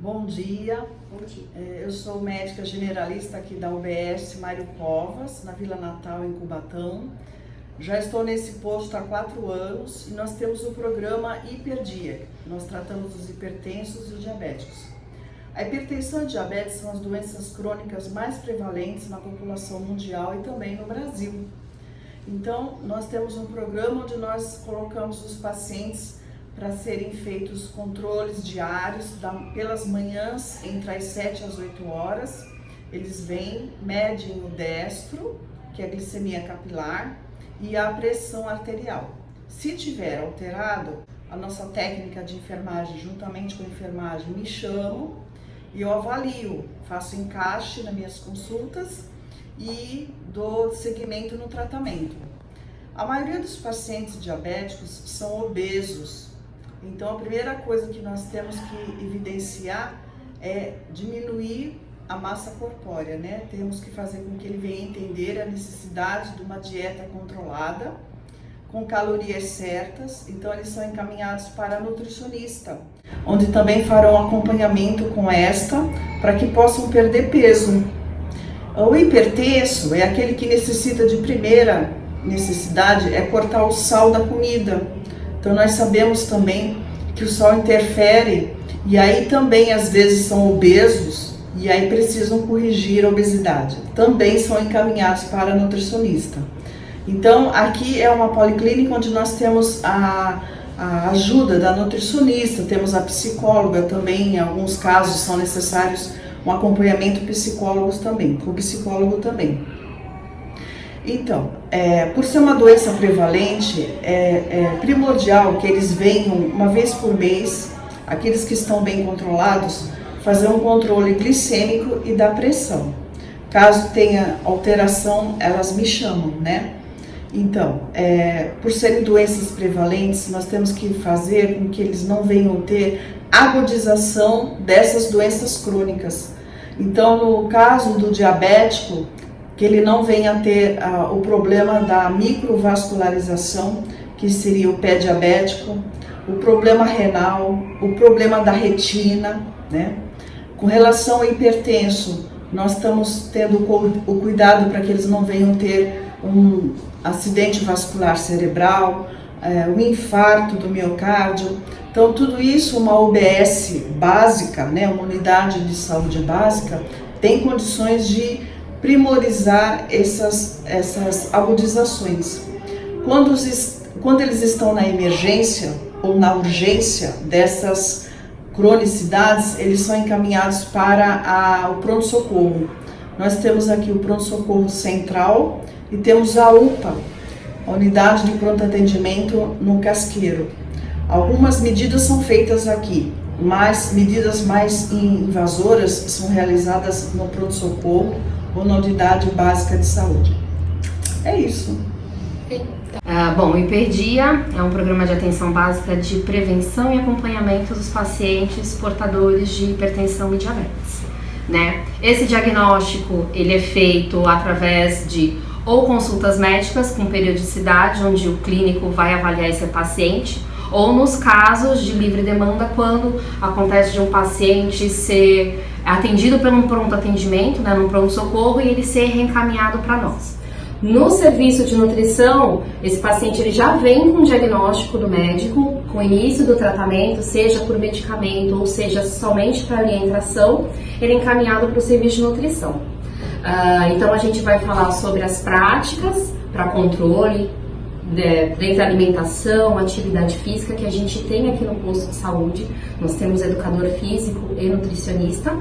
Bom dia. Bom dia. Eu sou médica generalista aqui da UBS Mário Covas, na Vila Natal, em Cubatão. Já estou nesse posto há 4 anos e nós temos o programa Hiperdia. Nós tratamos os hipertensos e os diabéticos. A hipertensão e diabetes são as doenças crônicas mais prevalentes na população mundial e também no Brasil. Então, nós temos um programa onde nós colocamos os pacientes para serem feitos controles diários pelas manhãs, entre as 7 às 8 horas. Eles vêm, medem o destro, que é a glicemia capilar, e a pressão arterial. Se tiver alterado, a nossa técnica de enfermagem, juntamente com a enfermagem, me chamam e eu avalio, faço encaixe nas minhas consultas e dou seguimento no tratamento. A maioria dos pacientes diabéticos são obesos. Então, a primeira coisa que nós temos que evidenciar é diminuir a massa corpórea, né? Temos que fazer com que ele venha entender a necessidade de uma dieta controlada, com calorias certas. Então, eles são encaminhados para nutricionista, onde também farão acompanhamento com para que possam perder peso. O hipertenso é aquele que necessita de primeira necessidade, é cortar o sal da comida. Então, nós sabemos também que o sal interfere e aí também às vezes são obesos e aí precisam corrigir a obesidade. Também são encaminhados para nutricionista. Então, aqui é uma policlínica onde nós temos a ajuda da nutricionista, temos a psicóloga também, em alguns casos são necessários um acompanhamento com psicólogo também. Então, por ser uma doença prevalente, é primordial que eles venham uma vez por mês, aqueles que estão bem controlados, fazer um controle glicêmico e da pressão. Caso tenha alteração, elas me chamam, né? Então, por serem doenças prevalentes, nós temos que fazer com que eles não venham ter agudização dessas doenças crônicas. Então, no caso do diabético, que ele não venha a ter o problema da microvascularização, que seria o pé diabético, o problema renal, o problema da retina, né? Com relação ao hipertenso, nós estamos tendo o cuidado para que eles não venham ter um acidente vascular cerebral, um infarto do miocárdio. Então, tudo isso, uma UBS básica, né? Uma unidade de saúde básica, tem condições de primorizar essas agudizações. Quando eles estão na emergência ou na urgência dessas cronicidades, eles são encaminhados para o pronto-socorro. Nós temos aqui o pronto-socorro central e temos a UPA, a unidade de pronto atendimento no Casqueiro. Algumas medidas são feitas aqui, mas medidas mais invasoras são realizadas no pronto-socorro ou na unidade básica de saúde. É isso. Bom, o Hiperdia é um programa de atenção básica de prevenção e acompanhamento dos pacientes portadores de hipertensão e diabetes, né? Esse diagnóstico, ele é feito através de ou consultas médicas com periodicidade, onde o clínico vai avaliar esse paciente, ou nos casos de livre demanda, quando acontece de um paciente ser atendido pelo pronto atendimento, né, no pronto-socorro, e ele ser reencaminhado para nós. No serviço de nutrição, esse paciente ele já vem com o diagnóstico do médico, com o início do tratamento, seja por medicamento ou seja somente para orientação, ele é encaminhado para o serviço de nutrição. Então a gente vai falar sobre as práticas para controle dentro da alimentação, atividade física que a gente tem aqui no posto de saúde. Nós temos educador físico e nutricionista.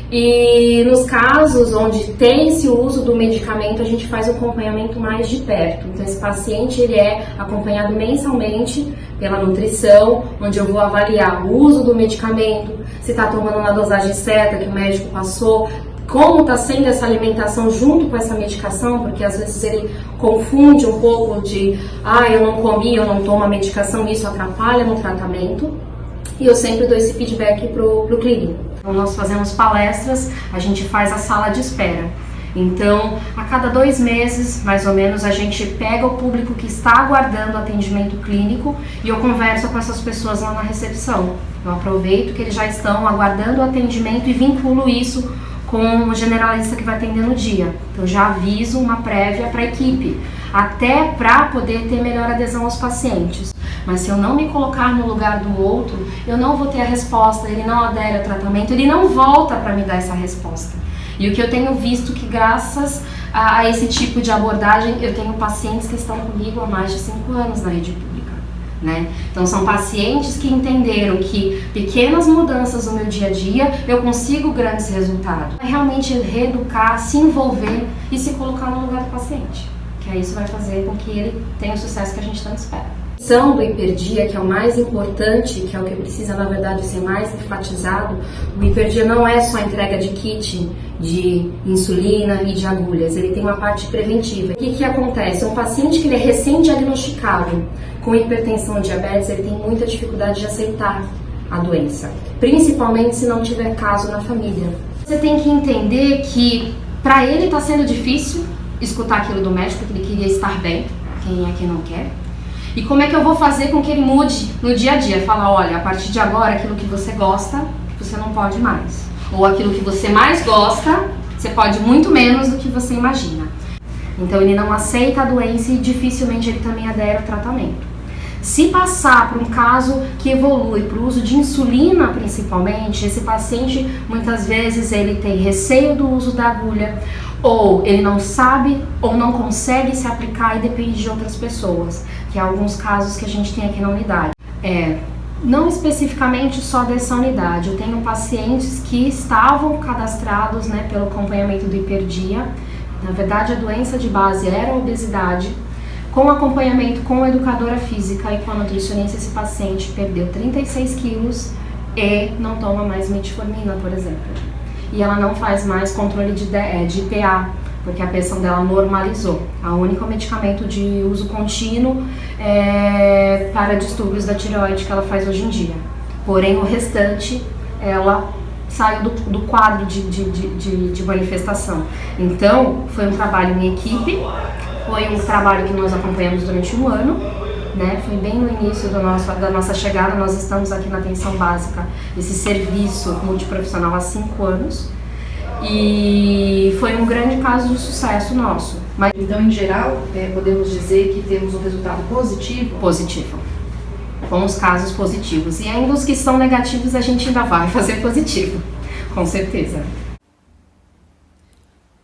E nos casos onde tem-se o uso do medicamento, a gente faz o acompanhamento mais de perto. Então esse paciente ele é acompanhado mensalmente pela nutrição, onde eu vou avaliar o uso do medicamento, se está tomando na dosagem certa que o médico passou, como está sendo essa alimentação junto com essa medicação, porque às vezes ele confunde um pouco de eu não comi, eu não tomo a medicação, isso atrapalha no tratamento. E eu sempre dou esse feedback pro clínico. Então nós fazemos palestras, a gente faz a sala de espera. Então, a cada 2 meses, mais ou menos, a gente pega o público que está aguardando atendimento clínico e eu converso com essas pessoas lá na recepção. Eu aproveito que eles já estão aguardando o atendimento e vinculo isso com o generalista que vai atender no dia. Então, já aviso uma prévia para a equipe, até para poder ter melhor adesão aos pacientes. Mas se eu não me colocar no lugar do outro, eu não vou ter a resposta, ele não adere ao tratamento, ele não volta para me dar essa resposta. E o que eu tenho visto que graças a esse tipo de abordagem, eu tenho pacientes que estão comigo há mais de 5 anos na rede pública, né? Então são pacientes que entenderam que pequenas mudanças no meu dia a dia, eu consigo grandes resultados. É realmente reeducar, se envolver e se colocar no lugar do paciente, que aí isso vai fazer com que ele tenha o sucesso que a gente tanto espera. A questão do hiperdia, que é o mais importante, que é o que precisa na verdade ser mais enfatizado, o hiperdia não é só a entrega de kit de insulina e de agulhas, ele tem uma parte preventiva. O que acontece? Um paciente que ele é recém-diagnosticado com hipertensão ou diabetes, ele tem muita dificuldade de aceitar a doença, principalmente se não tiver caso na família. Você tem que entender que para ele está sendo difícil escutar aquilo do médico, que ele queria estar bem, quem é que não quer? E como é que eu vou fazer com que ele mude no dia a dia? Falar, olha, a partir de agora, aquilo que você gosta, você não pode mais. Ou aquilo que você mais gosta, você pode muito menos do que você imagina. Então ele não aceita a doença e dificilmente ele também adere ao tratamento. Se passar por um caso que evolui para o uso de insulina principalmente, esse paciente muitas vezes ele tem receio do uso da agulha, ou ele não sabe ou não consegue se aplicar e depende de outras pessoas, que é alguns casos que a gente tem aqui na unidade. Não especificamente só dessa unidade, eu tenho pacientes que estavam cadastrados, né, pelo acompanhamento do hiperdia. Na verdade, a doença de base era a obesidade. Com acompanhamento com a educadora física e com a nutricionista, esse paciente perdeu 36 quilos e não toma mais metformina, por exemplo. E ela não faz mais controle de PA, porque a pressão dela normalizou. O único medicamento de uso contínuo é para distúrbios da tireoide que ela faz hoje em dia. Porém, o restante, ela saiu do quadro de manifestação. Então, foi um trabalho em equipe, foi um trabalho que nós acompanhamos durante 1 ano, né? Foi bem no início da nossa chegada. Nós estamos aqui na atenção básica, esse serviço multiprofissional há 5 anos. E foi um grande caso de sucesso nosso. Mas, então, em geral, podemos dizer que temos um resultado positivo? Positivo. Com os casos positivos. E ainda os que são negativos a gente ainda vai fazer positivo, com certeza.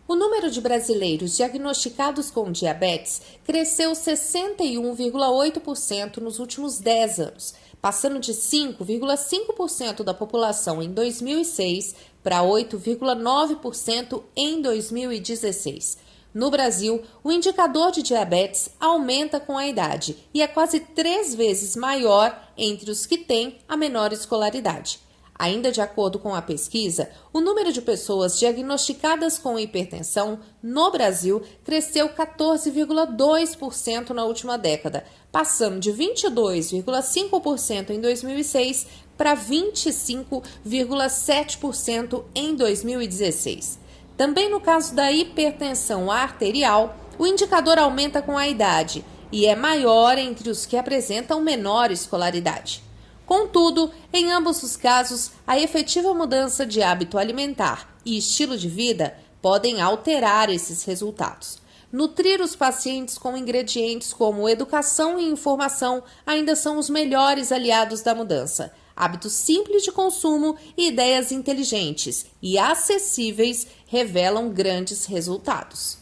O número de brasileiros diagnosticados com diabetes cresceu 61,8% nos últimos 10 anos, passando de 5,5% da população em 2006 para 8,9% em 2016. No Brasil, o indicador de diabetes aumenta com a idade e é quase 3 vezes maior entre os que têm a menor escolaridade. Ainda de acordo com a pesquisa, o número de pessoas diagnosticadas com hipertensão no Brasil cresceu 14,2% na última década, passando de 22,5% em 2006 para 25,7% em 2016. Também no caso da hipertensão arterial, o indicador aumenta com a idade e é maior entre os que apresentam menor escolaridade. Contudo, em ambos os casos, a efetiva mudança de hábito alimentar e estilo de vida podem alterar esses resultados. Nutrir os pacientes com ingredientes como educação e informação ainda são os melhores aliados da mudança. Hábitos simples de consumo e ideias inteligentes e acessíveis revelam grandes resultados.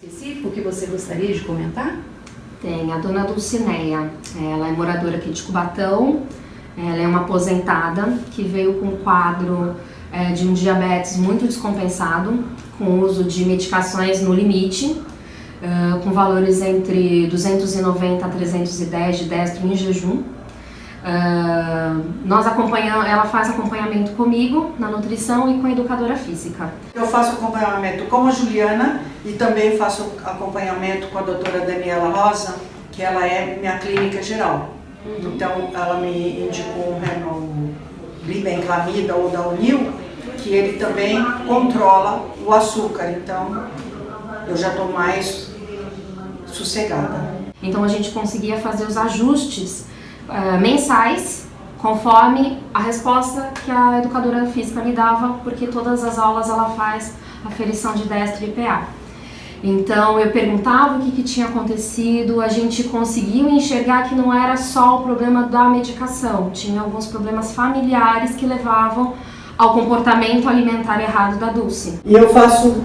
Específico que você gostaria de comentar? Tem a dona Dulcineia, ela é moradora aqui de Cubatão, ela é uma aposentada que veio com um quadro de um diabetes muito descompensado, com uso de medicações no limite, com valores entre 290 a 310 de destro em jejum. Ela faz acompanhamento comigo na nutrição e com a educadora física. Eu faço acompanhamento com a Juliana e também faço acompanhamento com a doutora Daniela Rosa, que ela é minha clínica geral. Então ela me indicou o Glibenclamida ou da Unil que ele também controla o açúcar, então eu já estou mais sossegada. Então a gente conseguia fazer os ajustes mensais conforme a resposta que a educadora física me dava, porque todas as aulas ela faz aferição de destro e PA. Então eu perguntava o que tinha acontecido, a gente conseguiu enxergar que não era só o problema da medicação, tinha alguns problemas familiares que levavam ao comportamento alimentar errado da Dulce. E eu faço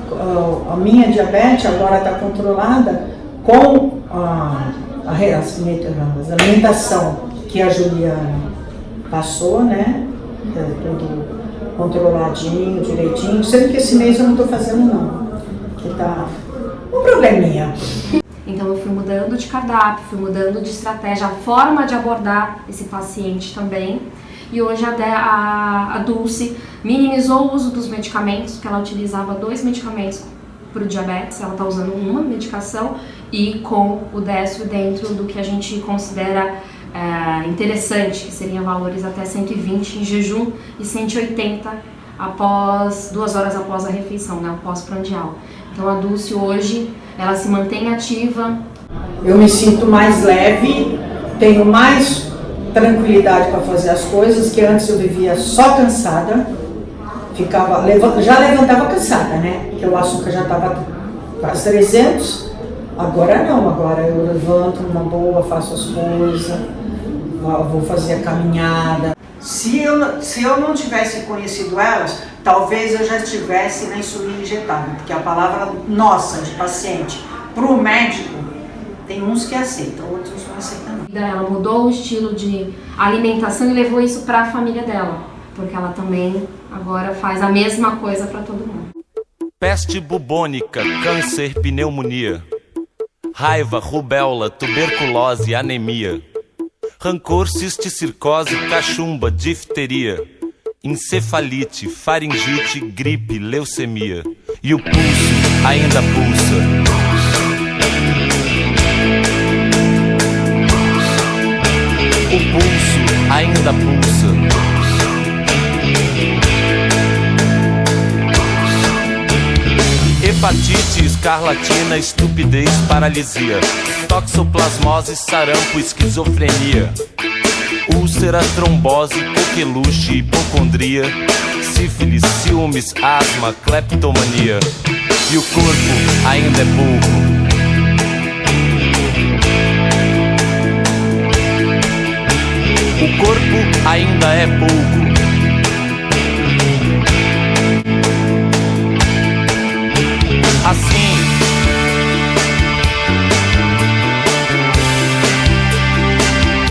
a minha diabetes, agora está controlada, com a alimentação que a Juliana passou, né? Tudo controladinho, direitinho, sendo que esse mês eu não estou fazendo não, que tá um probleminha. Então eu fui mudando de cardápio, fui mudando de estratégia, a forma de abordar esse paciente também. E hoje a Dulce minimizou o uso dos medicamentos, porque ela utilizava 2 medicamentos para o diabetes, ela está usando uma medicação e com o destro dentro do que a gente considera interessante, que seriam valores até 120 em jejum e 180 2 horas após a refeição, né, o pós-prandial. Então a Dulce hoje, ela se mantém ativa. Eu me sinto mais leve, tenho mais tranquilidade para fazer as coisas, que antes eu vivia só cansada, já levantava cansada, né, porque o açúcar já estava quase 300, agora não, agora eu levanto numa boa, faço as coisas, vou fazer a caminhada. Se eu não tivesse conhecido elas, talvez eu já estivesse na insulina injetável, porque a palavra nossa, de paciente, para o médico, tem uns que aceitam, outros não aceitam. Ela mudou o estilo de alimentação e levou isso para a família dela, porque ela também agora faz a mesma coisa para todo mundo. Peste bubônica, câncer, pneumonia, raiva, rubéola, tuberculose, anemia, rancor, cisticircose, cachumba, difteria, encefalite, faringite, gripe, leucemia. E o pulso ainda pulsa. O pulso ainda pulsa. Hepatite, escarlatina, estupidez, paralisia, toxoplasmose, sarampo, esquizofrenia, úlcera, trombose, coqueluche, hipocondria, sífilis, ciúmes, asma, cleptomania. E o corpo ainda é pouco. O corpo ainda é pouco.